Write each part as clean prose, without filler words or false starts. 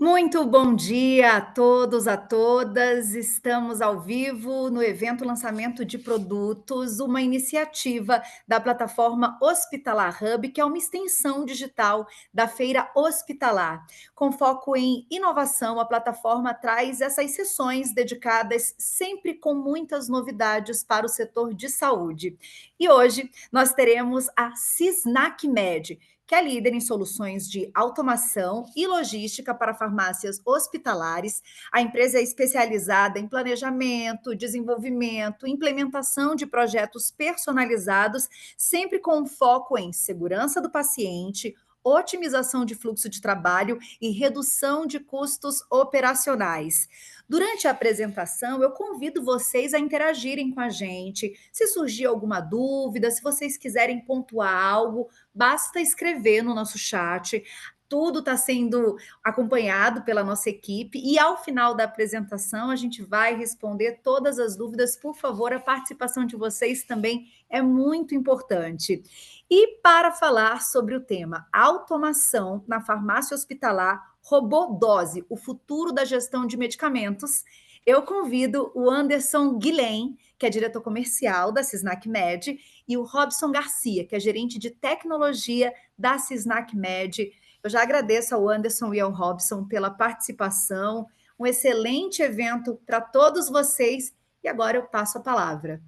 Muito bom dia a todos, a todas. Estamos ao vivo no evento Lançamento de Produtos, uma iniciativa da plataforma Hospitalar Hub, que é uma extensão digital da Feira Hospitalar. Com foco em inovação, a plataforma traz essas sessões dedicadas sempre com muitas novidades para o setor de saúde. E hoje nós teremos a Sisnac Med, que é líder em soluções de automação e logística para farmácias hospitalares. A empresa é especializada em planejamento, desenvolvimento, implementação de projetos personalizados, sempre com foco em segurança do paciente, otimização de fluxo de trabalho e redução de custos operacionais. Durante a apresentação, eu convido vocês a interagirem com a gente. Se surgir alguma dúvida, se vocês quiserem pontuar algo, basta escrever no nosso chat. Tudo está sendo acompanhado pela nossa equipe e ao final da apresentação a gente vai responder todas as dúvidas. Por favor, a participação de vocês também é muito importante. E para falar sobre o tema automação na farmácia hospitalar, robô dose, o futuro da gestão de medicamentos, eu convido o Anderson Guilhem, que é diretor comercial da Sisnac Med, e o Robson Garcia, que é gerente de tecnologia da Sisnac Med. Eu já agradeço ao Anderson e ao Robson pela participação. Um excelente evento para todos vocês. E agora eu passo a palavra.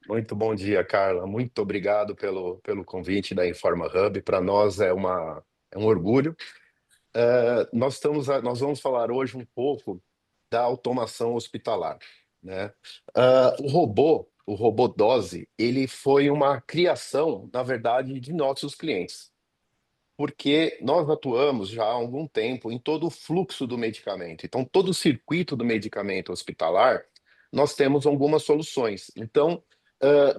Muito bom dia, Carla. Muito obrigado pelo convite da Informa Hub. Para nós é um orgulho. Nós vamos falar hoje um pouco da automação hospitalar, né? O robô Dose, ele foi uma criação, na verdade, de nossos clientes, porque nós atuamos já há algum tempo em todo o fluxo do medicamento. Então, todo o circuito do medicamento hospitalar, nós temos algumas soluções. Então,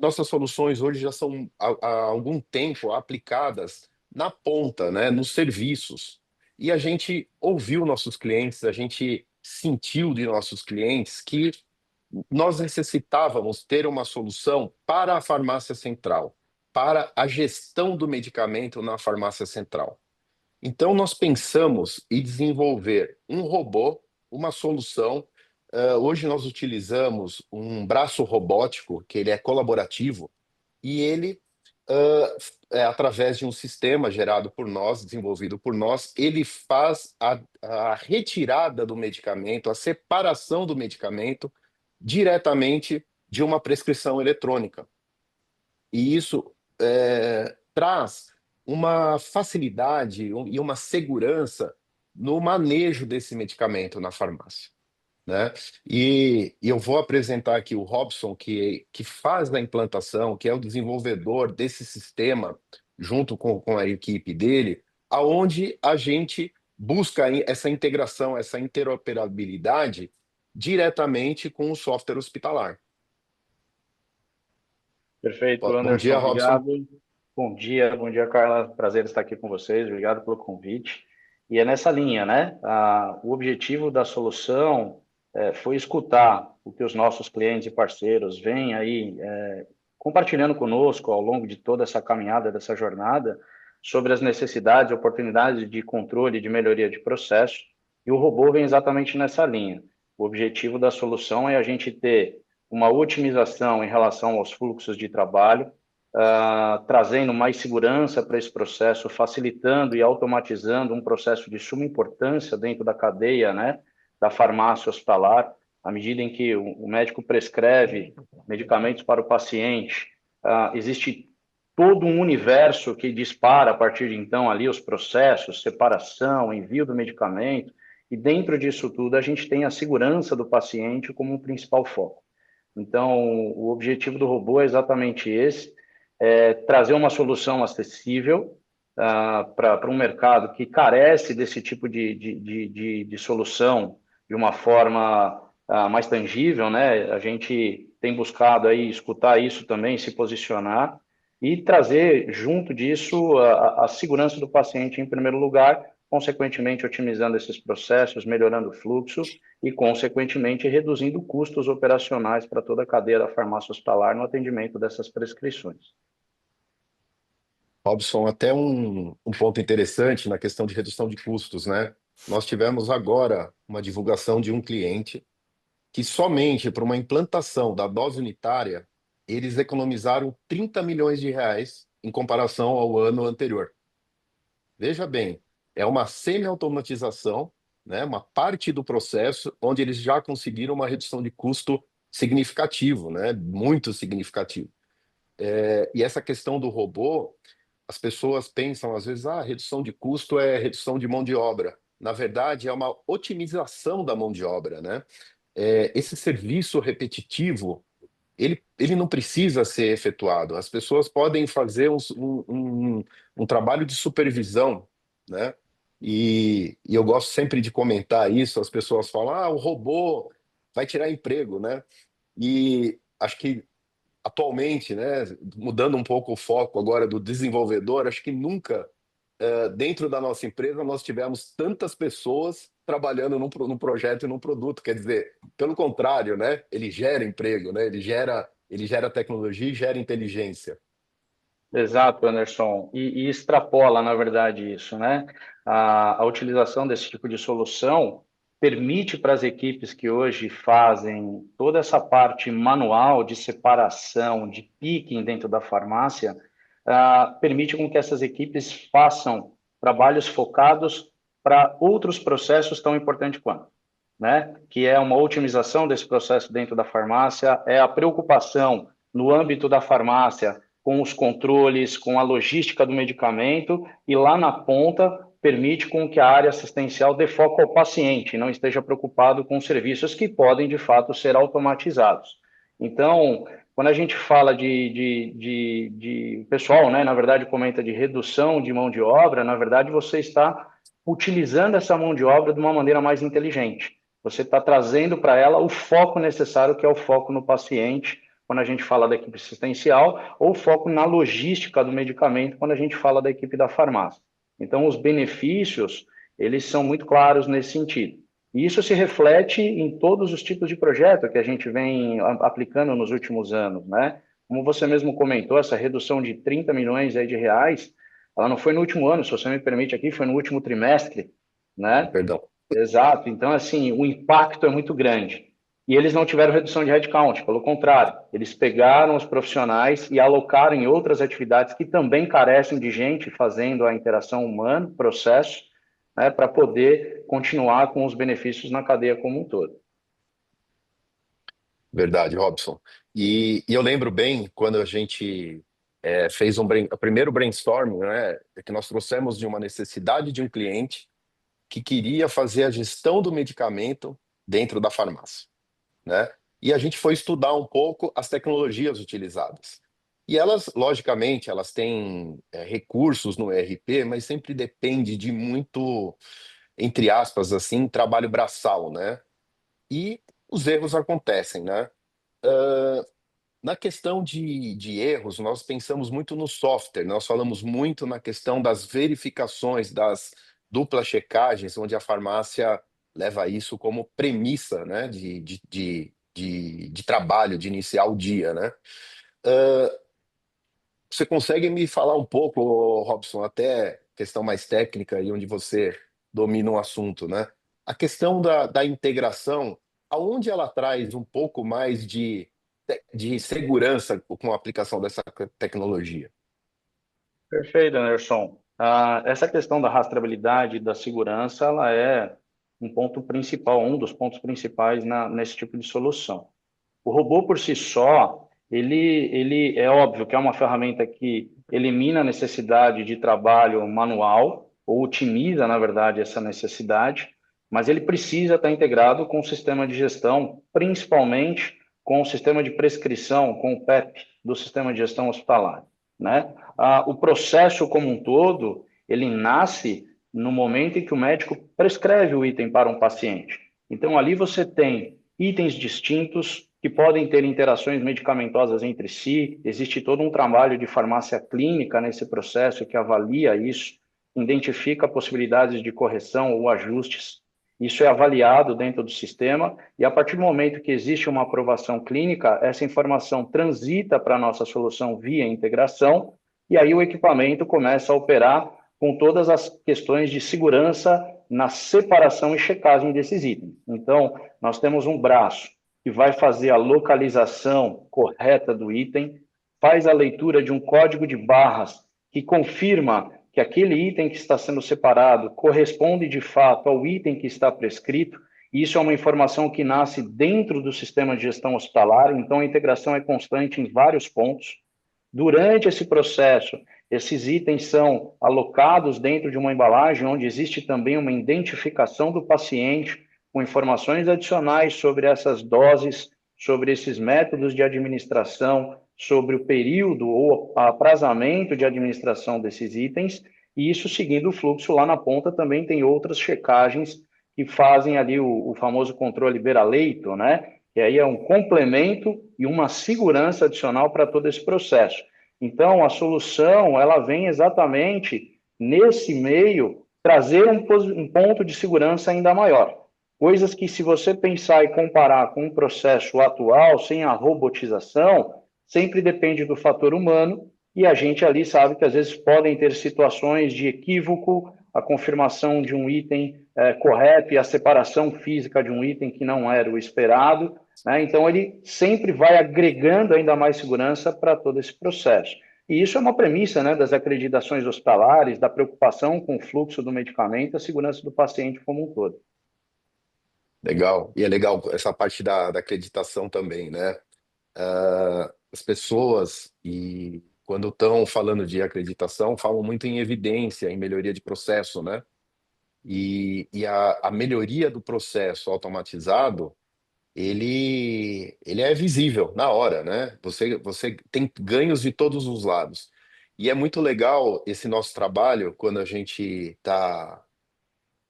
nossas soluções hoje já são há algum tempo aplicadas na ponta, né, nos serviços. E a gente ouviu nossos clientes, a gente sentiu de nossos clientes que nós necessitávamos ter uma solução para a farmácia central, para a gestão do medicamento na farmácia central. Então, nós pensamos em desenvolver um robô, uma solução. Hoje nós utilizamos um braço robótico, que ele é colaborativo, e ele, através de um sistema gerado por nós, desenvolvido por nós, ele faz a retirada do medicamento, a separação do medicamento diretamente de uma prescrição eletrônica. E isso traz uma facilidade e uma segurança no manejo desse medicamento na farmácia, né? E eu vou apresentar aqui o Robson, que faz a implantação, que é o desenvolvedor desse sistema, junto com a equipe dele, aonde a gente busca essa integração, essa interoperabilidade diretamente com o software hospitalar. Perfeito, Bom Anderson, dia, Robson. obrigado. Bom dia, Carla. Prazer estar aqui com vocês. Obrigado pelo convite. E é nessa linha, né? O objetivo da solução foi escutar o que os nossos clientes e parceiros vêm aí compartilhando conosco ao longo de toda essa caminhada, dessa jornada, sobre as necessidades e oportunidades de controle e de melhoria de processo. E o robô vem exatamente nessa linha. O objetivo da solução é a gente ter uma otimização em relação aos fluxos de trabalho, trazendo mais segurança para esse processo, facilitando e automatizando um processo de suma importância dentro da cadeia, né, da farmácia hospitalar, à medida em que o médico prescreve medicamentos para o paciente, existe todo um universo que dispara a partir de então ali os processos, separação, envio do medicamento, e dentro disso tudo a gente tem a segurança do paciente como um principal foco. Então, o objetivo do robô é exatamente esse, trazer uma solução acessível para um mercado que carece desse tipo de solução de uma forma mais tangível, né? A gente tem buscado aí escutar isso também, se posicionar e trazer junto disso a segurança do paciente em primeiro lugar, consequentemente otimizando esses processos, melhorando o fluxo e, consequentemente, reduzindo custos operacionais para toda a cadeia da farmácia hospitalar no atendimento dessas prescrições. Robson, até um ponto interessante na questão de redução de custos, né? Nós tivemos agora uma divulgação de um cliente que somente para uma implantação da dose unitária, eles economizaram 30 milhões de reais em comparação ao ano anterior. Veja bem, é uma semi-automatização, né? Uma parte do processo onde eles já conseguiram uma redução de custo significativo, né? Muito significativo. E essa questão do robô, as pessoas pensam às vezes, redução de custo é redução de mão de obra. Na verdade, é uma otimização da mão de obra, né? Esse serviço repetitivo, ele não precisa ser efetuado. As pessoas podem fazer um trabalho de supervisão, né? E eu gosto sempre de comentar isso. As pessoas falam, o robô vai tirar emprego, né? E acho que atualmente, né, mudando um pouco o foco agora do desenvolvedor, acho que nunca dentro da nossa empresa nós tivemos tantas pessoas trabalhando num projeto e num produto. Quer dizer, pelo contrário, né, ele gera emprego, né, ele gera tecnologia e gera inteligência. Exato, Anderson, e extrapola, na verdade, isso, né? A utilização desse tipo de solução permite para as equipes que hoje fazem toda essa parte manual de separação, de picking dentro da farmácia, permite com que essas equipes façam trabalhos focados para outros processos tão importantes quanto, né? Que é uma otimização desse processo dentro da farmácia, é a preocupação no âmbito da farmácia com os controles, com a logística do medicamento, e lá na ponta permite com que a área assistencial dê foco ao paciente, não esteja preocupado com serviços que podem, de fato, ser automatizados. Então, quando a gente fala de pessoal, né, na verdade, comenta de redução de mão de obra, na verdade, você está utilizando essa mão de obra de uma maneira mais inteligente. Você está trazendo para ela o foco necessário, que é o foco no paciente, quando a gente fala da equipe assistencial, ou foco na logística do medicamento, quando a gente fala da equipe da farmácia. Então, os benefícios, eles são muito claros nesse sentido. E isso se reflete em todos os tipos de projeto que a gente vem aplicando nos últimos anos, né? Como você mesmo comentou, essa redução de 30 milhões aí de reais, ela não foi no último ano, se você me permite aqui, foi no último trimestre, né? Perdão. Exato. Então, assim, o impacto é muito grande. E eles não tiveram redução de headcount, pelo contrário, eles pegaram os profissionais e alocaram em outras atividades que também carecem de gente fazendo a interação humana, processo, né, para poder continuar com os benefícios na cadeia como um todo. Verdade, Robson. E eu lembro bem quando a gente fez o primeiro brainstorming, né, que nós trouxemos de uma necessidade de um cliente que queria fazer a gestão do medicamento dentro da farmácia, né? E a gente foi estudar um pouco as tecnologias utilizadas. E elas, logicamente, elas têm recursos no ERP, mas sempre depende de muito, entre aspas, assim, trabalho braçal, né? E os erros acontecem, né? Na questão de erros, nós pensamos muito no software, nós falamos muito na questão das verificações, das duplas checagens, onde a farmácia leva isso como premissa, né, de trabalho, de iniciar o dia, né? Você consegue me falar um pouco, Robson, até questão mais técnica e onde você domina o assunto, né? A questão da integração, aonde ela traz um pouco mais de segurança com a aplicação dessa tecnologia? Perfeito, Anderson. Essa questão da rastreabilidade e da segurança, ela é um ponto principal, um dos pontos principais nesse tipo de solução. O robô por si só, ele é óbvio que é uma ferramenta que elimina a necessidade de trabalho manual, ou otimiza, na verdade, essa necessidade, mas ele precisa estar integrado com o sistema de gestão, principalmente com o sistema de prescrição, com o PEP, do sistema de gestão hospitalar, né? O processo como um todo, ele nasce no momento em que o médico prescreve o item para um paciente. Então, ali você tem itens distintos que podem ter interações medicamentosas entre si. Existe todo um trabalho de farmácia clínica nesse processo que avalia isso, identifica possibilidades de correção ou ajustes. Isso é avaliado dentro do sistema e, a partir do momento que existe uma aprovação clínica, essa informação transita para a nossa solução via integração e aí o equipamento começa a operar com todas as questões de segurança na separação e checagem desses itens. Então, nós temos um braço que vai fazer a localização correta do item, faz a leitura de um código de barras que confirma que aquele item que está sendo separado corresponde de fato ao item que está prescrito. Isso é uma informação que nasce dentro do sistema de gestão hospitalar, então a integração é constante em vários pontos. Durante esse processo, esses itens são alocados dentro de uma embalagem onde existe também uma identificação do paciente com informações adicionais sobre essas doses, sobre esses métodos de administração, sobre o período ou aprazamento de administração desses itens, e isso seguindo o fluxo lá na ponta também tem outras checagens que fazem ali o famoso controle beira-leito, né? Que aí é um complemento e uma segurança adicional para todo esse processo. Então, a solução, ela vem exatamente nesse meio, trazer um ponto de segurança ainda maior. Coisas que, se você pensar e comparar com o processo atual, sem a robotização, sempre depende do fator humano, e a gente ali sabe que às vezes podem ter situações de equívoco, a confirmação de um item correto e a separação física de um item que não era o esperado, né? Então, ele sempre vai agregando ainda mais segurança para todo esse processo. E isso é uma premissa, né, das acreditações hospitalares, da preocupação com o fluxo do medicamento, a segurança do paciente como um todo. Legal. E é legal essa parte da acreditação também, né? As pessoas, e quando estão falando de acreditação, falam muito em evidência, em melhoria de processo, né? E a melhoria do processo automatizado, ele é visível na hora, né? Você tem ganhos de todos os lados. E é muito legal esse nosso trabalho quando a gente está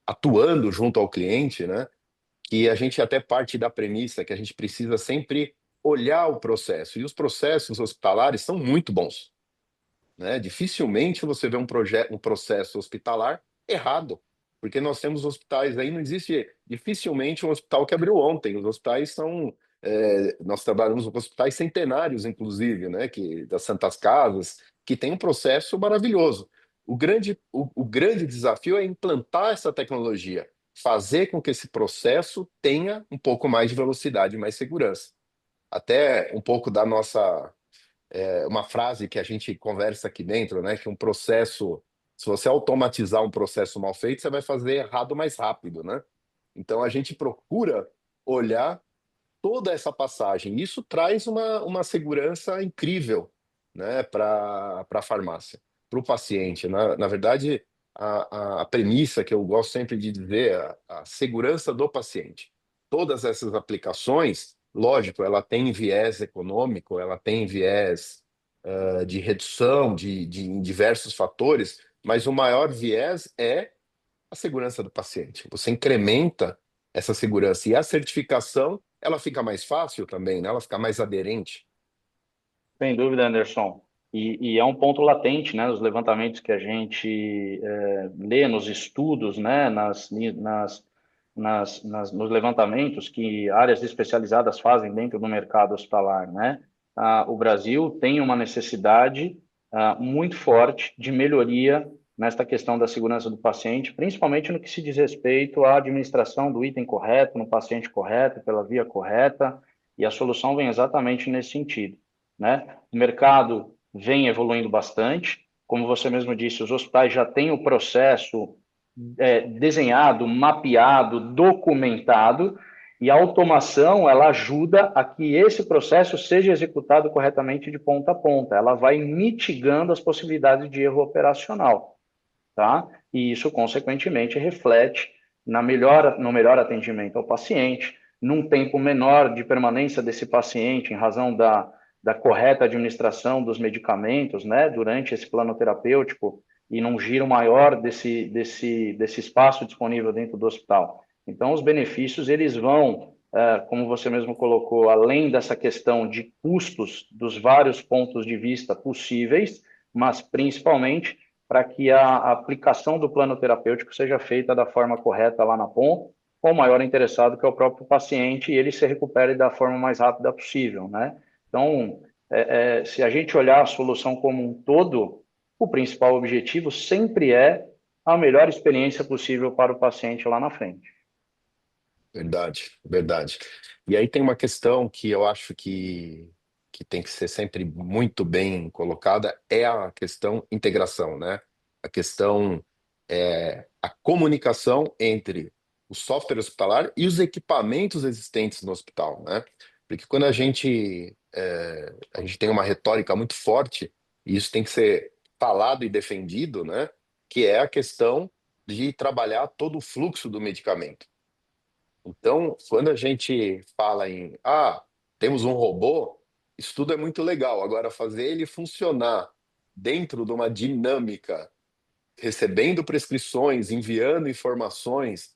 atuando junto ao cliente, né? Que a gente até parte da premissa que a gente precisa sempre olhar o processo. E os processos hospitalares são muito bons, né? Dificilmente você vê um processo hospitalar errado, porque nós temos hospitais aí, não existe dificilmente um hospital que abriu ontem. Os hospitais são, nós trabalhamos com hospitais centenários, inclusive, né? Que das Santas Casas, que tem um processo maravilhoso. O grande desafio é implantar essa tecnologia, fazer com que esse processo tenha um pouco mais de velocidade e mais segurança. Até um pouco da nossa uma frase que a gente conversa aqui dentro, né? Que um processo, se você automatizar um processo mal feito, você vai fazer errado mais rápido, né? Então a gente procura olhar toda essa passagem. Isso traz uma segurança incrível, né? Para a farmácia, para o paciente. Na verdade, a premissa que eu gosto sempre de dizer é a segurança do paciente. Todas essas aplicações, lógico, ela tem viés econômico, ela tem viés de redução de diversos fatores, mas o maior viés é a segurança do paciente. Você incrementa essa segurança e a certificação, ela fica mais fácil também, né? Ela fica mais aderente. Sem dúvida, Anderson. E é um ponto latente, né, nos levantamentos que a gente lê, nos estudos, né, nos levantamentos que áreas especializadas fazem dentro do mercado hospitalar, né? O Brasil tem uma necessidade muito forte de melhoria nesta questão da segurança do paciente, principalmente no que se diz respeito à administração do item correto, no paciente correto, pela via correta, e a solução vem exatamente nesse sentido, né? O mercado vem evoluindo bastante, como você mesmo disse, os hospitais já têm o processo desenhado, mapeado, documentado, e a automação ela ajuda a que esse processo seja executado corretamente de ponta a ponta. Ela vai mitigando as possibilidades de erro operacional, tá? E isso, consequentemente, reflete no melhor atendimento ao paciente, num tempo menor de permanência desse paciente em razão da correta administração dos medicamentos, né, durante esse plano terapêutico e num giro maior desse espaço disponível dentro do hospital. Então, os benefícios, eles vão, como você mesmo colocou, além dessa questão de custos dos vários pontos de vista possíveis, mas principalmente para que a aplicação do plano terapêutico seja feita da forma correta lá na ponta, com o maior interessado, que é o próprio paciente, e ele se recupere da forma mais rápida possível, né? Então, se a gente olhar a solução como um todo, o principal objetivo sempre é a melhor experiência possível para o paciente lá na frente. Verdade, verdade. E aí tem uma questão que eu acho que tem que ser sempre muito bem colocada, é a questão integração, né? A questão a comunicação entre o software hospitalar e os equipamentos existentes no hospital, né? Porque quando a gente tem uma retórica muito forte, e isso tem que ser falado e defendido, né? Que é a questão de trabalhar todo o fluxo do medicamento. Então, quando a gente fala em, temos um robô, isso tudo é muito legal. Agora, fazer ele funcionar dentro de uma dinâmica, recebendo prescrições, enviando informações,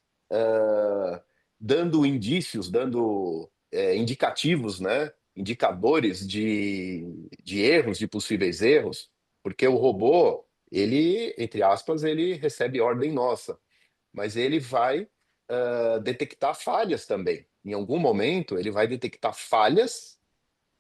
dando indícios, dando indicativos, né? Indicadores de erros, de possíveis erros, porque o robô, ele, entre aspas, ele recebe ordem nossa, mas ele vai detectar falhas também. Em algum momento, ele vai detectar falhas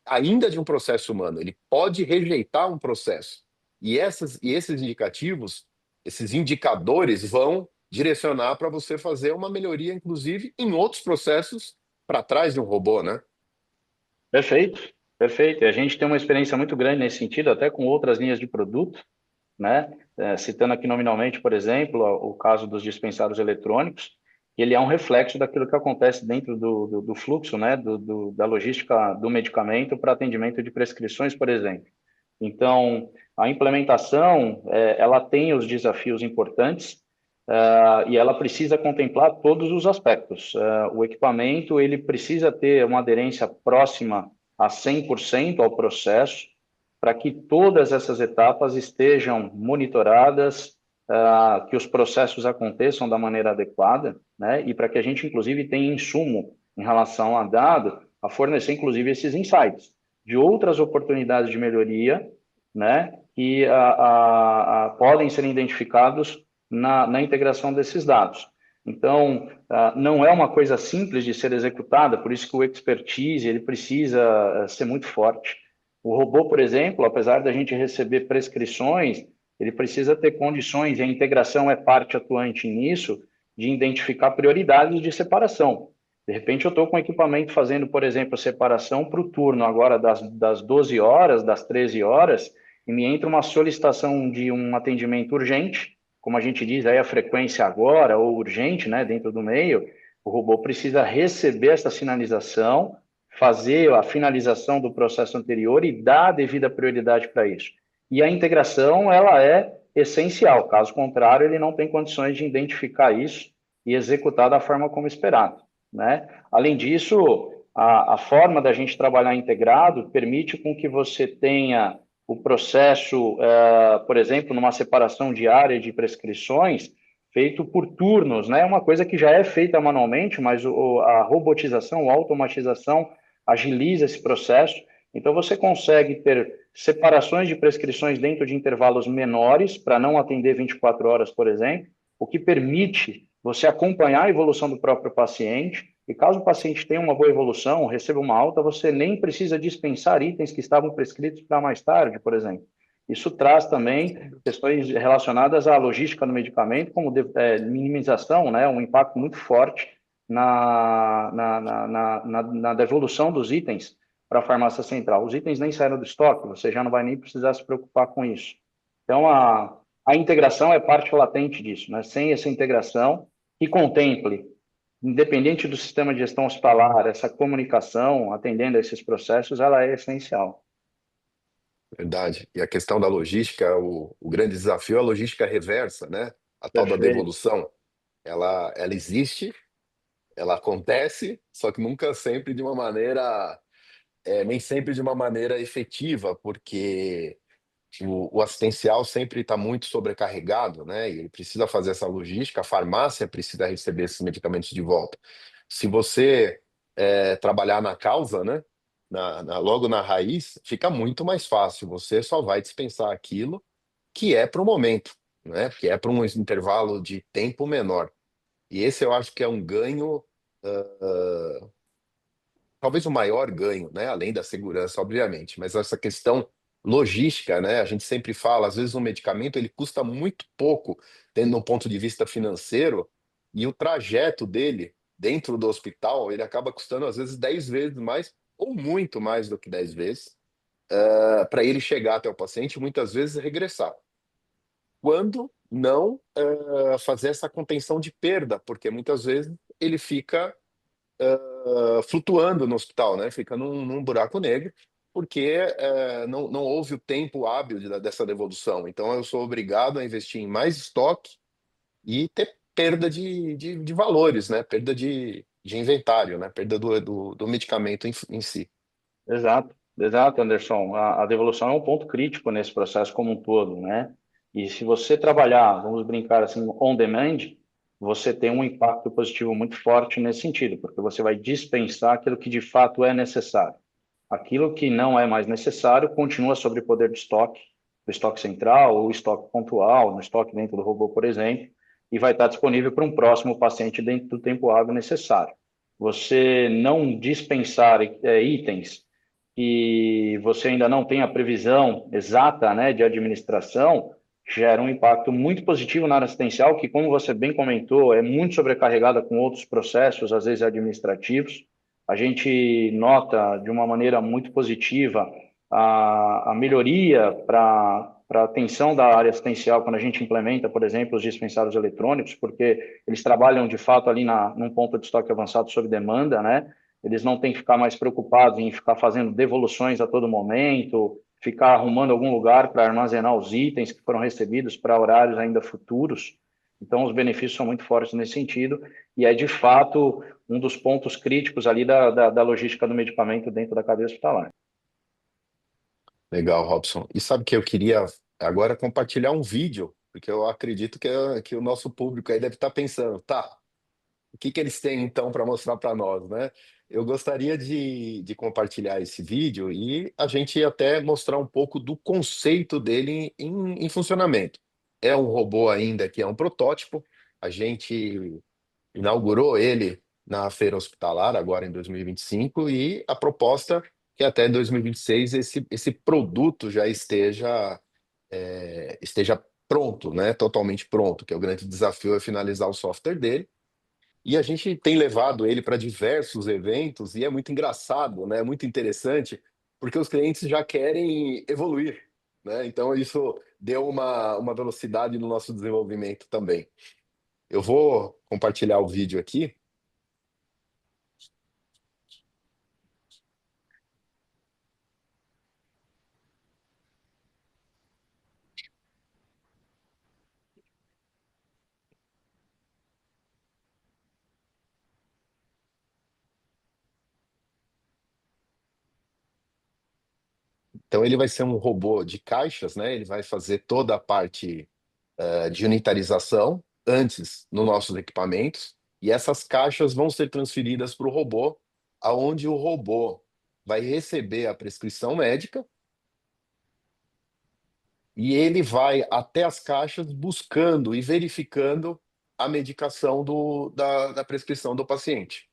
ainda de um processo humano. Ele pode rejeitar um processo. E esses indicativos, esses indicadores vão direcionar para você fazer uma melhoria, inclusive, em outros processos para trás de um robô, né? Perfeito, perfeito. E a gente tem uma experiência muito grande nesse sentido, até com outras linhas de produto, né? Citando aqui nominalmente, por exemplo, o caso dos dispensários eletrônicos, ele é um reflexo daquilo que acontece dentro do fluxo, né? Da logística do medicamento para atendimento de prescrições, por exemplo. Então, a implementação, ela tem os desafios importantes, e ela precisa contemplar todos os aspectos. O equipamento, ele precisa ter uma aderência próxima a 100% ao processo, para que todas essas etapas estejam monitoradas, que os processos aconteçam da maneira adequada, né? E para que a gente, inclusive, tenha insumo em relação a dado, a fornecer, inclusive, esses insights de outras oportunidades de melhoria, né? Que podem ser identificados na integração desses dados. Então, não é uma coisa simples de ser executada, por isso que o expertise ele precisa ser muito forte. O robô, por exemplo, apesar da gente receber prescrições, ele precisa ter condições, e a integração é parte atuante nisso, de identificar prioridades de separação. De repente, eu estou com o equipamento fazendo, por exemplo, a separação para o turno agora das 12 horas, das 13 horas, e me entra uma solicitação de um atendimento urgente, como a gente diz, aí a frequência agora, ou urgente, né, dentro do meio, o robô precisa receber essa sinalização, fazer a finalização do processo anterior e dar a devida prioridade para isso. E a integração, ela é essencial, caso contrário, ele não tem condições de identificar isso e executar da forma como esperado, né? Além disso, a forma da gente trabalhar integrado permite com que você tenha o processo, por exemplo, numa separação diária de prescrições, feito por turnos, né? Uma coisa que já é feita manualmente, mas a robotização, a automatização agiliza esse processo. Então, você consegue ter separações de prescrições dentro de intervalos menores, para não atender 24 horas, por exemplo, o que permite você acompanhar a evolução do próprio paciente. E caso o paciente tenha uma boa evolução, receba uma alta, você nem precisa dispensar itens que estavam prescritos para mais tarde, por exemplo. Isso traz também questões relacionadas à logística do medicamento, como minimização, né, um impacto muito forte na devolução dos itens para a farmácia central. Os itens nem saíram do estoque, você já não vai nem precisar se preocupar com isso. Então, a integração é parte latente disso, né? Sem essa integração que contemple, independente do sistema de gestão hospitalar, essa comunicação, atendendo a esses processos, ela é essencial. Verdade. E a questão da logística, o grande desafio é a logística reversa, né? A tal da Perfeito. devolução. Ela existe, ela acontece, só que nunca sempre de uma maneira, nem sempre de uma maneira efetiva, porque o assistencial sempre está muito sobrecarregado, né? E ele precisa fazer essa logística, a farmácia precisa receber esses medicamentos de volta. Se você trabalhar na causa, né? Logo na raiz, fica muito mais fácil. Você só vai dispensar aquilo que é para o momento, né? Que é para um intervalo de tempo menor. E esse eu acho que é um ganho, talvez o maior ganho, né? Além da segurança, obviamente, mas essa questão logística, né? A gente sempre fala, às vezes um medicamento ele custa muito pouco, tendo um ponto de vista financeiro, e o trajeto dele dentro do hospital, ele acaba custando às vezes 10 vezes mais, ou muito mais do que 10 vezes, para ele chegar até o paciente e muitas vezes regressar. Quando não fazer essa contenção de perda, porque muitas vezes ele fica flutuando no hospital, né? Fica num buraco negro, porque não houve o tempo hábil dessa devolução. Então, eu sou obrigado a investir em mais estoque e ter perda de valores, né? Perda de inventário, né? Perda do medicamento em si. Exato, exato, Anderson. A devolução é um ponto crítico nesse processo como um todo, né? E se você trabalhar, vamos brincar assim, on demand, você tem um impacto positivo muito forte nesse sentido, porque você vai dispensar aquilo que de fato é necessário. Aquilo que não é mais necessário continua sobre o poder de estoque, o estoque central ou o estoque pontual, no estoque dentro do robô, por exemplo, e vai estar disponível para um próximo paciente dentro do tempo hábil necessário. Você não dispensar itens e você ainda não tem a previsão exata, né, de administração, gera um impacto muito positivo na área assistencial, que, como você bem comentou, é muito sobrecarregada com outros processos, às vezes administrativos. A gente nota de uma maneira muito positiva a melhoria para a atenção da área assistencial quando a gente implementa, por exemplo, os dispensários eletrônicos, porque eles trabalham de fato ali num ponto de estoque avançado sob demanda, né? Eles não têm que ficar mais preocupados em ficar fazendo devoluções a todo momento, ficar arrumando algum lugar para armazenar os itens que foram recebidos para horários ainda futuros. Então, os benefícios são muito fortes nesse sentido, e é de fato um dos pontos críticos ali da logística do medicamento dentro da cadeia hospitalar. Legal, Robson. E sabe que eu queria agora compartilhar um vídeo, porque eu acredito que o nosso público aí deve estar pensando, tá, o que que eles têm então para mostrar para nós, né? Eu gostaria de compartilhar esse vídeo e a gente até mostrar um pouco do conceito dele em funcionamento. É um robô ainda que é um protótipo, a gente inaugurou ele na feira hospitalar, agora em 2025, e a proposta é que até 2026 esse produto já esteja pronto, né? Totalmente pronto, que é o grande desafio é finalizar o software dele. E a gente tem levado ele para diversos eventos e é muito engraçado, né? Muito interessante, porque os clientes já querem evoluir, né? Então isso deu uma velocidade no nosso desenvolvimento também. Eu vou compartilhar o vídeo aqui. Então ele vai ser um robô de caixas, né? Ele vai fazer toda a parte de unitarização antes nos nossos equipamentos e essas caixas vão ser transferidas para o robô, aonde o robô vai receber a prescrição médica e ele vai até as caixas buscando e verificando a medicação da prescrição do paciente.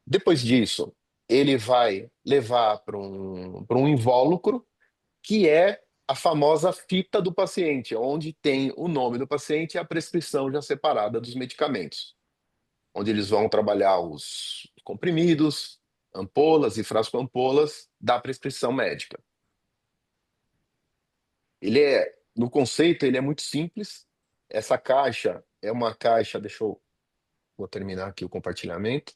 Depois disso, ele vai levar para um invólucro que é a famosa fita do paciente, onde tem o nome do paciente e a prescrição já separada dos medicamentos, onde eles vão trabalhar os comprimidos, ampolas e frasco-ampolas da prescrição médica. No conceito, ele é muito simples. Essa caixa é uma caixa, vou terminar aqui o compartilhamento.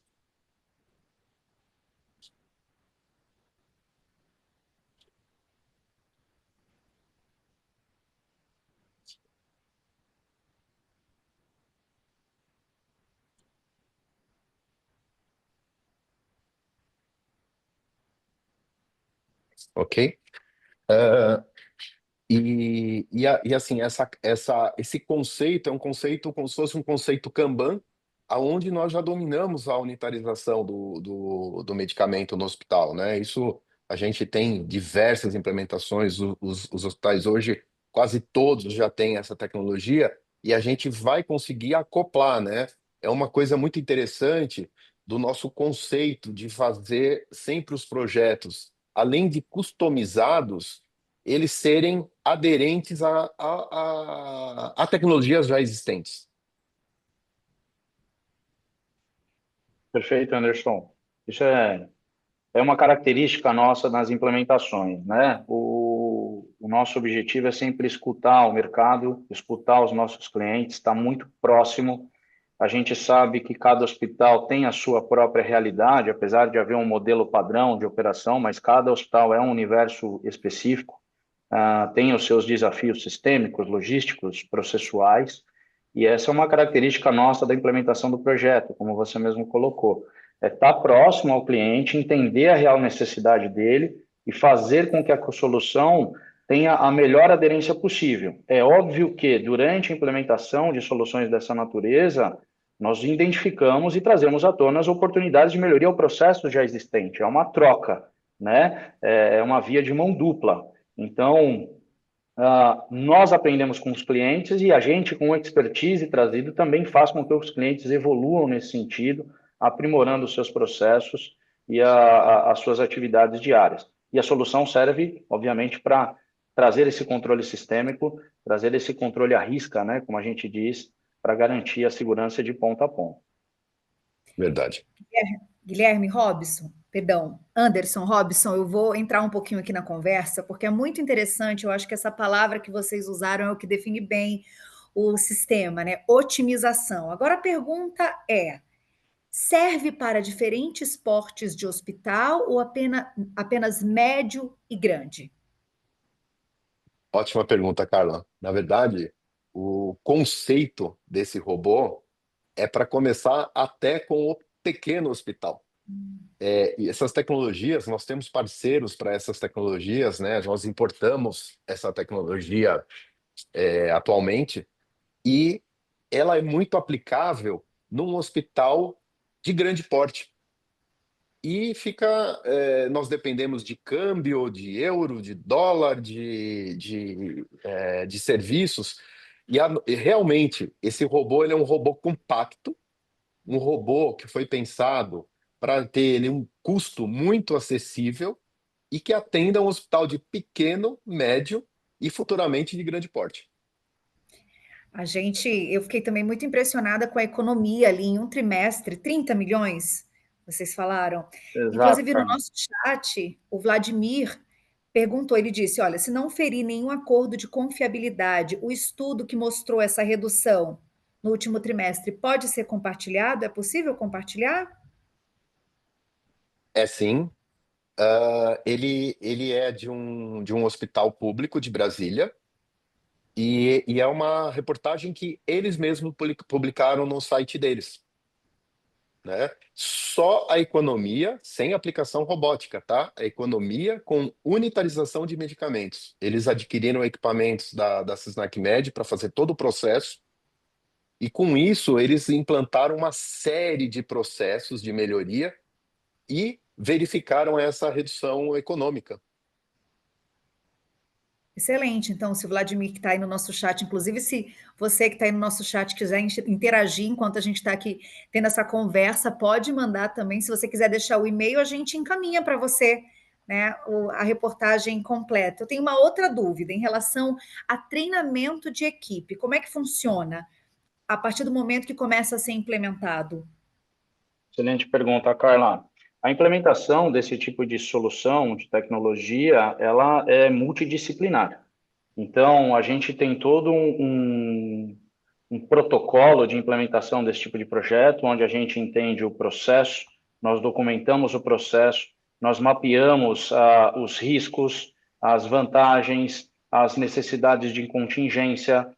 Ok? Ah, e assim, esse conceito é um conceito como se fosse um conceito Kanban, aonde nós já dominamos a unitarização do medicamento no hospital, né? Isso a gente tem diversas implementações, os hospitais hoje, quase todos já têm essa tecnologia, e a gente vai conseguir acoplar, né? É uma coisa muito interessante do nosso conceito de fazer sempre os projetos além de customizados, eles serem aderentes a tecnologias já existentes. Perfeito, Anderson. Isso é uma característica nossa nas implementações, né? O nosso objetivo é sempre escutar o mercado, escutar os nossos clientes, estar muito próximo. A gente sabe que cada hospital tem a sua própria realidade, apesar de haver um modelo padrão de operação, mas cada hospital é um universo específico, tem os seus desafios sistêmicos, logísticos, processuais, e essa é uma característica nossa da implementação do projeto, como você mesmo colocou. É estar próximo ao cliente, entender a real necessidade dele e fazer com que a solução tenha a melhor aderência possível. É óbvio que, durante a implementação de soluções dessa natureza, nós identificamos e trazemos à tona as oportunidades de melhoria ao processo já existente. É uma troca, né? É uma via de mão dupla. Então, nós aprendemos com os clientes e a gente, com expertise trazido, também faz com que os clientes evoluam nesse sentido, aprimorando os seus processos e as suas atividades diárias. E a solução serve, obviamente, para trazer esse controle sistêmico, trazer esse controle à risca, né, como a gente diz, para garantir a segurança de ponta a ponta. Verdade. Guilherme Robson, perdão, Anderson Robson, eu vou entrar um pouquinho aqui na conversa, porque é muito interessante, eu acho que essa palavra que vocês usaram é o que define bem o sistema, né? Otimização. Agora a pergunta é: serve para diferentes portes de hospital ou apenas médio e grande? Ótima pergunta, Carla. Na verdade, o conceito desse robô é para começar até com o pequeno hospital. E essas tecnologias, nós temos parceiros para essas tecnologias, né? Nós importamos essa tecnologia atualmente e ela é muito aplicável num hospital de grande porte. E nós dependemos de câmbio, de euro, de dólar, de serviços. E realmente, esse robô ele é um robô compacto, um robô que foi pensado para ter ele um custo muito acessível e que atenda um hospital de pequeno, médio e futuramente de grande porte. Eu fiquei também muito impressionada com a economia ali em um trimestre, 30 milhões, vocês falaram. Exato, Inclusive no Carmen. nosso chat, o Vladimir perguntou, ele disse, olha, se não ferir nenhum acordo de confiabilidade, o estudo que mostrou essa redução no último trimestre pode ser compartilhado? É possível compartilhar? É sim. Ele é de um hospital público de Brasília. E é uma reportagem que eles mesmos publicaram no site deles, né? Só a economia sem aplicação robótica, tá? A economia com unitarização de medicamentos. Eles adquiriram equipamentos da Sysnac Med para fazer todo o processo e com isso eles implantaram uma série de processos de melhoria e verificaram essa redução econômica. Excelente. Então, se o Vladimir que está aí no nosso chat, inclusive se você que está aí no nosso chat quiser interagir enquanto a gente está aqui tendo essa conversa, pode mandar também. Se você quiser deixar o e-mail, a gente encaminha para você, né, a reportagem completa. Eu tenho uma outra dúvida em relação a treinamento de equipe. Como é que funciona a partir do momento que começa a ser implementado? Excelente pergunta, Carla. A implementação desse tipo de solução, de tecnologia, ela é multidisciplinar. Então, a gente tem todo um protocolo de implementação desse tipo de projeto, onde a gente entende o processo, nós documentamos o processo, nós mapeamos os riscos, as vantagens, as necessidades de contingência,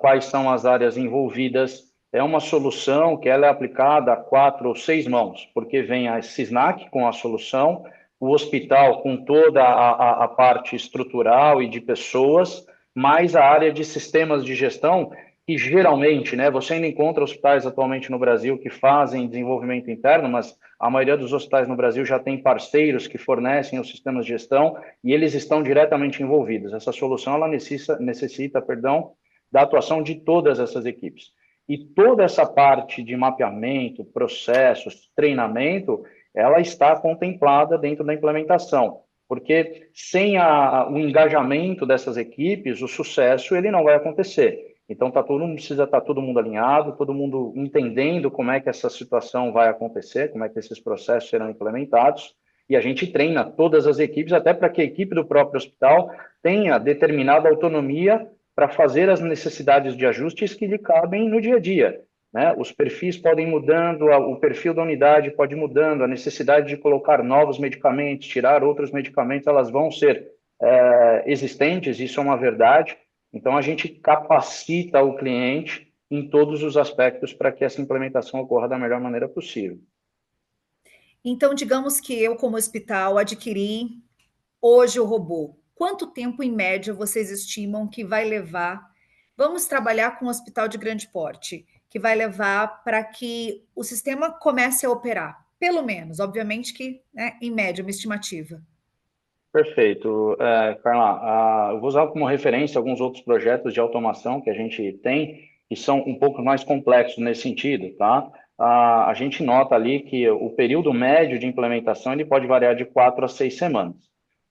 quais são as áreas envolvidas. É uma solução que ela é aplicada a 4 ou 6 mãos, porque vem a Sysnac com a solução, o hospital com toda a parte estrutural e de pessoas, mais a área de sistemas de gestão, que geralmente, né, você ainda encontra hospitais atualmente no Brasil que fazem desenvolvimento interno, mas a maioria dos hospitais no Brasil já tem parceiros que fornecem os sistemas de gestão e eles estão diretamente envolvidos. Essa solução ela necessita, da atuação de todas essas equipes. E toda essa parte de mapeamento, processos, treinamento, ela está contemplada dentro da implementação, porque sem o engajamento dessas equipes, o sucesso ele não vai acontecer. Então, precisa estar todo mundo alinhado, todo mundo entendendo como é que essa situação vai acontecer, como é que esses processos serão implementados, e a gente treina todas as equipes, até para que a equipe do próprio hospital tenha determinada autonomia para fazer as necessidades de ajustes que lhe cabem no dia a dia. Né? Os perfis podem ir mudando, o perfil da unidade pode ir mudando, a necessidade de colocar novos medicamentos, tirar outros medicamentos, elas vão ser existentes, isso é uma verdade. Então, a gente capacita o cliente em todos os aspectos para que essa implementação ocorra da melhor maneira possível. Então, digamos que eu, como hospital, adquiri hoje o robô. Quanto tempo, em média, vocês estimam que vai levar? Vamos trabalhar com um hospital de grande porte, que vai levar para que o sistema comece a operar. Pelo menos, obviamente que, né, em média, uma estimativa. Perfeito. Carla, eu vou usar como referência alguns outros projetos de automação que a gente tem, que são um pouco mais complexos nesse sentido, tá? A gente nota ali que o período médio de implementação ele pode variar de 4 a 6 semanas.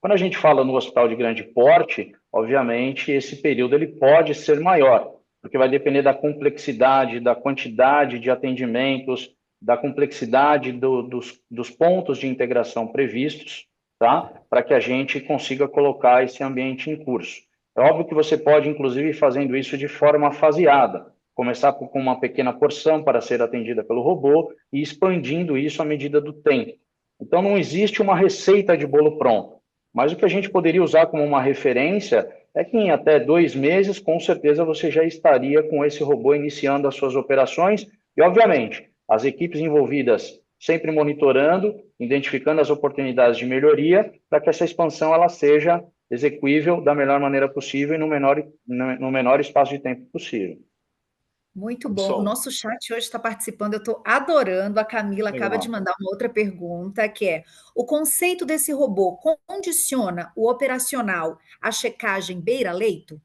Quando a gente fala no hospital de grande porte, obviamente, esse período ele pode ser maior, porque vai depender da complexidade, da quantidade de atendimentos, da complexidade dos pontos de integração previstos, tá? Para que a gente consiga colocar esse ambiente em curso. É óbvio que você pode, inclusive, ir fazendo isso de forma faseada, começar com uma pequena porção para ser atendida pelo robô e expandindo isso à medida do tempo. Então, não existe uma receita de bolo pronto, mas o que a gente poderia usar como uma referência é que em até 2 meses, com certeza, você já estaria com esse robô iniciando as suas operações e, obviamente, as equipes envolvidas sempre monitorando, identificando as oportunidades de melhoria para que essa expansão ela seja execuível da melhor maneira possível e no menor espaço de tempo possível. Muito bom. O Robson, nosso chat hoje está participando, eu estou adorando. A Camila acaba de Legal. mandar uma outra pergunta, que é: o conceito desse robô condiciona o operacional à checagem beira-leito?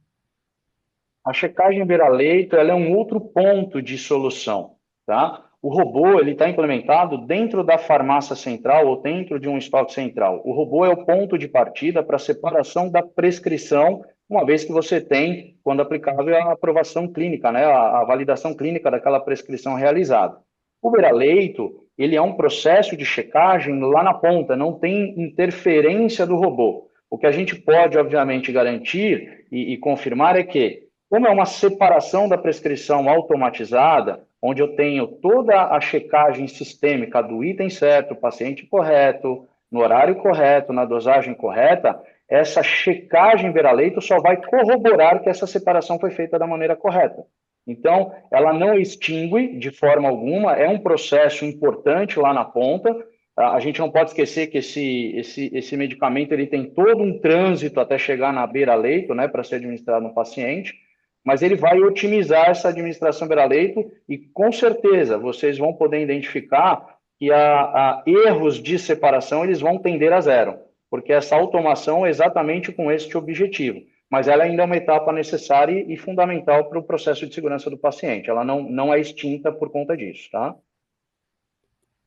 A checagem beira-leito ela é um outro ponto de solução, tá? O robô ele está implementado dentro da farmácia central ou dentro de um estoque central. O robô é o ponto de partida para a separação da prescrição, uma vez que você tem, quando aplicável, a aprovação clínica, né? A validação clínica daquela prescrição realizada. O beira-leito ele é um processo de checagem lá na ponta, não tem interferência do robô. O que a gente pode, obviamente, garantir e confirmar é que como é uma separação da prescrição automatizada, onde eu tenho toda a checagem sistêmica do item certo, paciente correto, no horário correto, na dosagem correta, essa checagem beira-leito só vai corroborar que essa separação foi feita da maneira correta. Então, ela não extingue de forma alguma, é um processo importante lá na ponta. A gente não pode esquecer que esse medicamento ele tem todo um trânsito até chegar na beira-leito, né, para ser administrado no paciente, mas ele vai otimizar essa administração beira-leito e, com certeza, vocês vão poder identificar que a erros de separação eles vão tender a zero, porque essa automação é exatamente com este objetivo, mas ela ainda é uma etapa necessária e fundamental para o processo de segurança do paciente, ela não é extinta por conta disso, tá?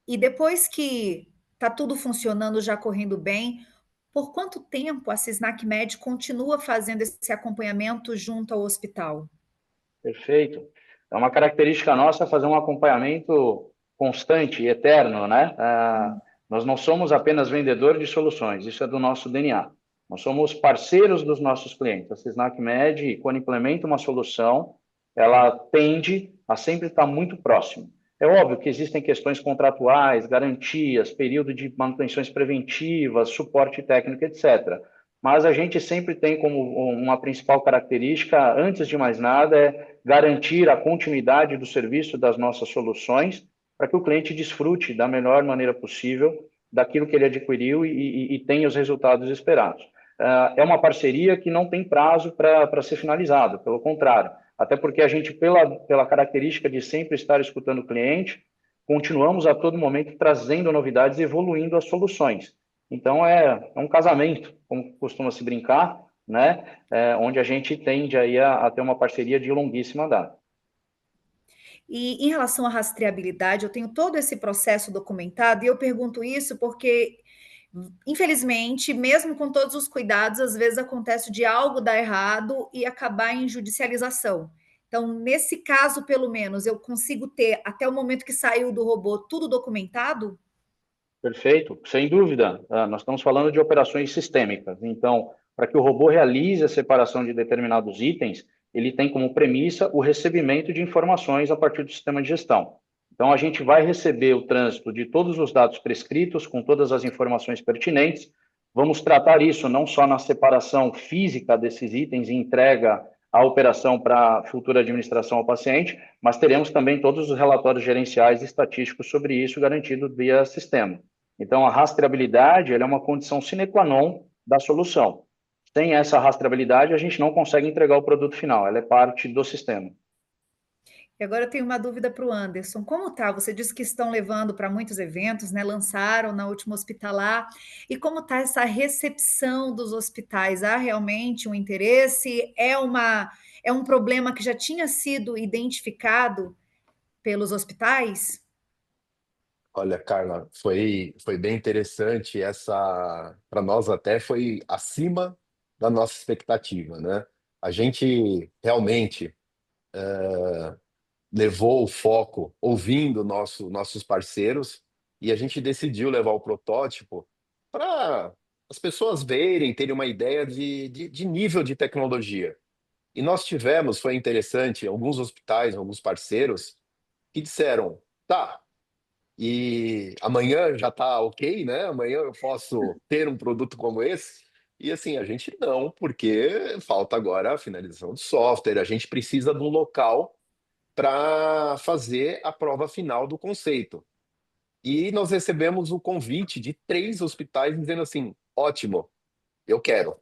E depois que está tudo funcionando, já correndo bem, por quanto tempo a Sisnac Med continua fazendo esse acompanhamento junto ao hospital? Perfeito. É uma característica nossa fazer um acompanhamento constante e eterno, né? Nós não somos apenas vendedores de soluções, isso é do nosso DNA. Nós somos parceiros dos nossos clientes. A Sisnac Med, quando implementa uma solução, ela tende a sempre estar muito próximo. É óbvio que existem questões contratuais, garantias, período de manutenções preventivas, suporte técnico, etc. Mas a gente sempre tem como uma principal característica, antes de mais nada, é garantir a continuidade do serviço das nossas soluções para que o cliente desfrute da melhor maneira possível daquilo que ele adquiriu e tenha os resultados esperados. É uma parceria que não tem prazo para ser finalizado, pelo contrário. Até porque a gente, pela característica de sempre estar escutando o cliente, continuamos a todo momento trazendo novidades e evoluindo as soluções. Então, é um casamento, como costuma se brincar, né? Onde a gente tende aí a ter uma parceria de longuíssima data. E em relação à rastreabilidade, eu tenho todo esse processo documentado, e eu pergunto isso porque, infelizmente, mesmo com todos os cuidados, às vezes acontece de algo dar errado e acabar em judicialização. Então, nesse caso, pelo menos, eu consigo ter, até o momento que saiu do robô, tudo documentado? Perfeito, sem dúvida. Nós estamos falando de operações sistêmicas. Então, para que o robô realize a separação de determinados itens, ele tem como premissa o recebimento de informações a partir do sistema de gestão. Então, a gente vai receber o trânsito de todos os dados prescritos, com todas as informações pertinentes. Vamos tratar isso não só na separação física desses itens e entrega a operação para a futura administração ao paciente, mas teremos também todos os relatórios gerenciais e estatísticos sobre isso garantido via sistema. Então, a rastreabilidade ela é uma condição sine qua non da solução. Sem essa rastreabilidade, a gente não consegue entregar o produto final, ela é parte do sistema. E agora eu tenho uma dúvida para o Anderson. Como tá? Você disse que estão levando para muitos eventos, né? Lançaram na última hospitalar. E como tá essa recepção dos hospitais? Há realmente um interesse? É um problema que já tinha sido identificado pelos hospitais? Olha, Carla, foi bem interessante essa, para nós até foi acima da nossa expectativa, né? A gente realmente levou o foco ouvindo nossos parceiros e a gente decidiu levar o protótipo para as pessoas verem, terem uma ideia de nível de tecnologia. E nós tivemos, foi interessante, alguns hospitais, alguns parceiros que disseram, tá, e amanhã já tá ok, né? Amanhã eu posso ter um produto como esse. E assim, a gente não, porque falta agora a finalização do software, a gente precisa de um local para fazer a prova final do conceito. E nós recebemos o convite de 3 hospitais dizendo assim: ótimo, eu quero.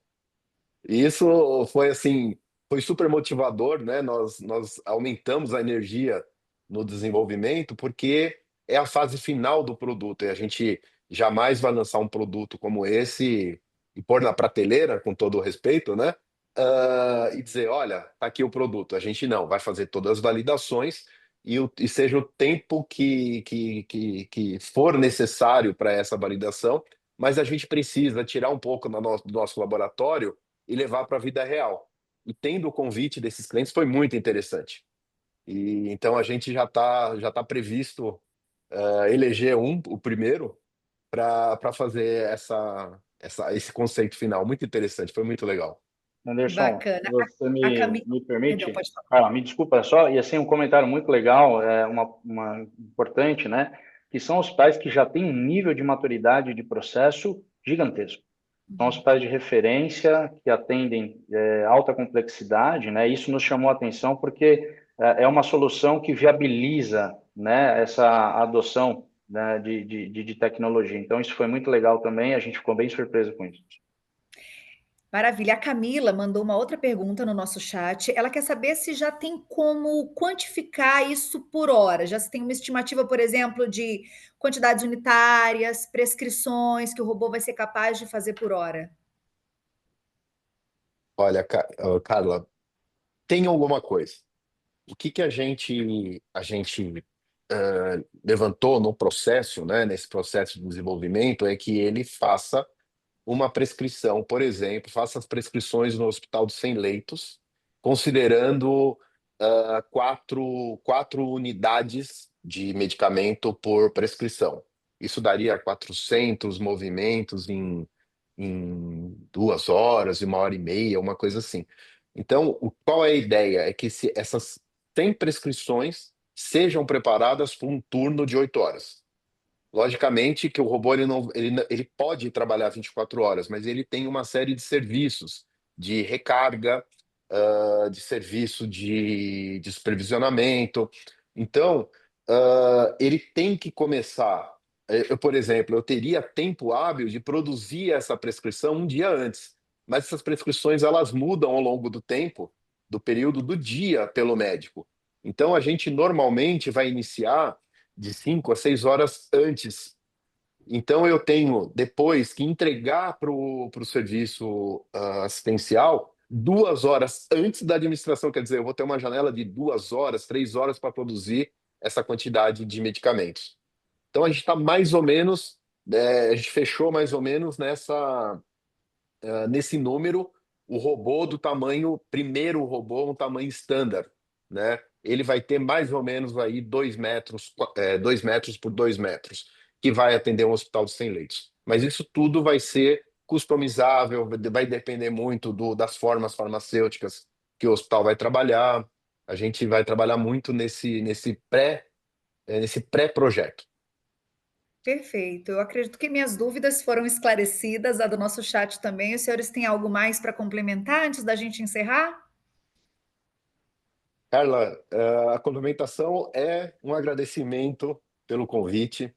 E isso foi assim, foi super motivador, né? Nós aumentamos a energia no desenvolvimento porque é a fase final do produto e a gente jamais vai lançar um produto como esse e pôr na prateleira, com todo o respeito, né? E dizer, olha, tá aqui o produto. A gente não, vai fazer todas as validações e seja o tempo que for necessário para essa validação, mas a gente precisa tirar um pouco do nosso laboratório e levar para a vida real. E tendo o convite desses clientes foi muito interessante. E então a gente já tá previsto eleger o primeiro, para fazer esse conceito final. Muito interessante, foi muito legal. Anderson, se Bacana. você A me, Camila, me perdão, permite, pode falar. me desculpa só, e assim, um comentário muito legal, uma importante, né? Que são hospitais que já têm um nível de maturidade de processo gigantesco. São hospitais de referência que atendem alta complexidade, né? Isso nos chamou a atenção porque é uma solução que viabiliza, né, essa adoção, né, de tecnologia. Então, isso foi muito legal também, a gente ficou bem surpreso com isso. Maravilha. A Camila mandou uma outra pergunta no nosso chat. Ela quer saber se já tem como quantificar isso por hora. Já se tem uma estimativa, por exemplo, de quantidades unitárias, prescrições que o robô vai ser capaz de fazer por hora. Olha, Carla, tem alguma coisa. O que a gente levantou no processo, né, nesse processo de desenvolvimento, é que ele faça uma prescrição, por exemplo, faça as prescrições no hospital de 100 leitos, considerando quatro unidades de medicamento por prescrição. Isso daria 400 movimentos em 2 horas, 1 hora e meia, uma coisa assim. Então, qual é a ideia? É que essas 100 prescrições sejam preparadas por um turno de 8 horas. Logicamente que o robô ele pode trabalhar 24 horas, mas ele tem uma série de serviços de recarga, de serviço de supervisionamento. Então, ele tem que começar. Por exemplo, eu teria tempo hábil de produzir essa prescrição um dia antes, mas essas prescrições elas mudam ao longo do tempo, do período do dia pelo médico. Então, a gente normalmente vai iniciar de 5 a 6 horas antes. Então, eu tenho depois que entregar para o serviço assistencial 2 horas antes da administração, quer dizer, eu vou ter uma janela de 2 horas, 3 horas para produzir essa quantidade de medicamentos. Então a gente está mais ou menos, a gente fechou mais ou menos nesse número, o robô do tamanho, primeiro robô, um tamanho standard, né? Ele vai ter mais ou menos aí 2 metros, 2 metros por 2 metros, que vai atender um hospital de 100 leitos. Mas isso tudo vai ser customizável, vai depender muito das formas farmacêuticas que o hospital vai trabalhar. A gente vai trabalhar muito nesse pré-projeto. Perfeito. Eu acredito que minhas dúvidas foram esclarecidas, a do nosso chat também. Os senhores têm algo mais para complementar antes da gente encerrar? Carla, a complementação é um agradecimento pelo convite.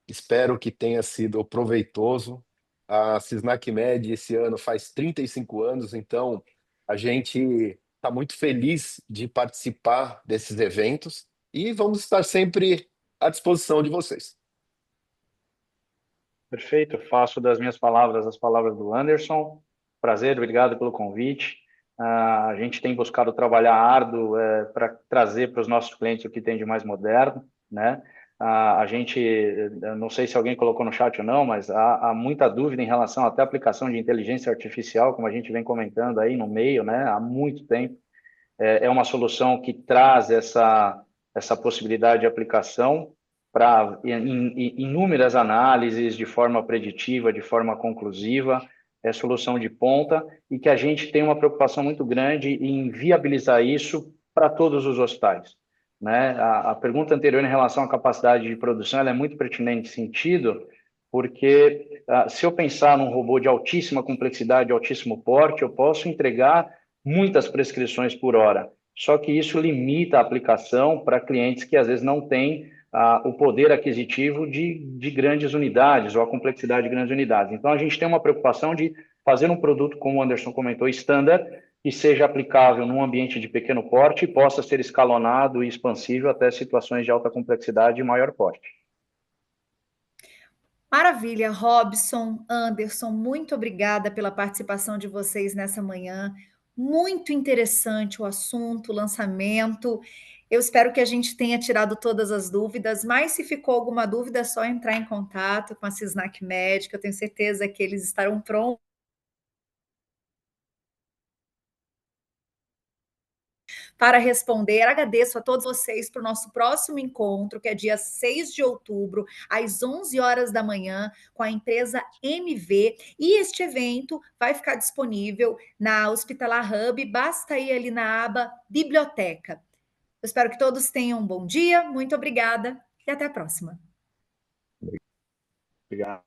Espero que tenha sido proveitoso. A Sisnac Med esse ano faz 35 anos, então a gente está muito feliz de participar desses eventos e vamos estar sempre à disposição de vocês. Perfeito, faço das minhas palavras as palavras do Anderson. Prazer, obrigado pelo convite. A gente tem buscado trabalhar árduo para trazer para os nossos clientes o que tem de mais moderno, né? A gente, não sei se alguém colocou no chat ou não, mas há muita dúvida em relação até à aplicação de inteligência artificial, como a gente vem comentando aí no meio, né? Há muito tempo. É uma solução que traz essa possibilidade de aplicação para inúmeras análises de forma preditiva, de forma conclusiva, é solução de ponta e que a gente tem uma preocupação muito grande em viabilizar isso para todos os hospitais, né? A pergunta anterior em relação à capacidade de produção ela é muito pertinente nesse sentido, porque se eu pensar num robô de altíssima complexidade, de altíssimo porte, eu posso entregar muitas prescrições por hora. Só que isso limita a aplicação para clientes que às vezes não têm o poder aquisitivo de grandes unidades ou a complexidade de grandes unidades. Então, a gente tem uma preocupação de fazer um produto, como o Anderson comentou, standard, que seja aplicável num ambiente de pequeno porte e possa ser escalonado e expansível até situações de alta complexidade e maior porte. Maravilha, Robson, Anderson, muito obrigada pela participação de vocês nessa manhã. Muito interessante o assunto, o lançamento. Eu espero que a gente tenha tirado todas as dúvidas, mas se ficou alguma dúvida, é só entrar em contato com a Sisnac Médica. Eu tenho certeza que eles estarão prontos para responder. Agradeço a todos vocês para o nosso próximo encontro, que é dia 6 de outubro, às 11 horas da manhã, com a empresa MV. E este evento vai ficar disponível na Hospitalar Hub, basta ir ali na aba Biblioteca. Eu espero que todos tenham um bom dia, muito obrigada e até a próxima. Obrigado.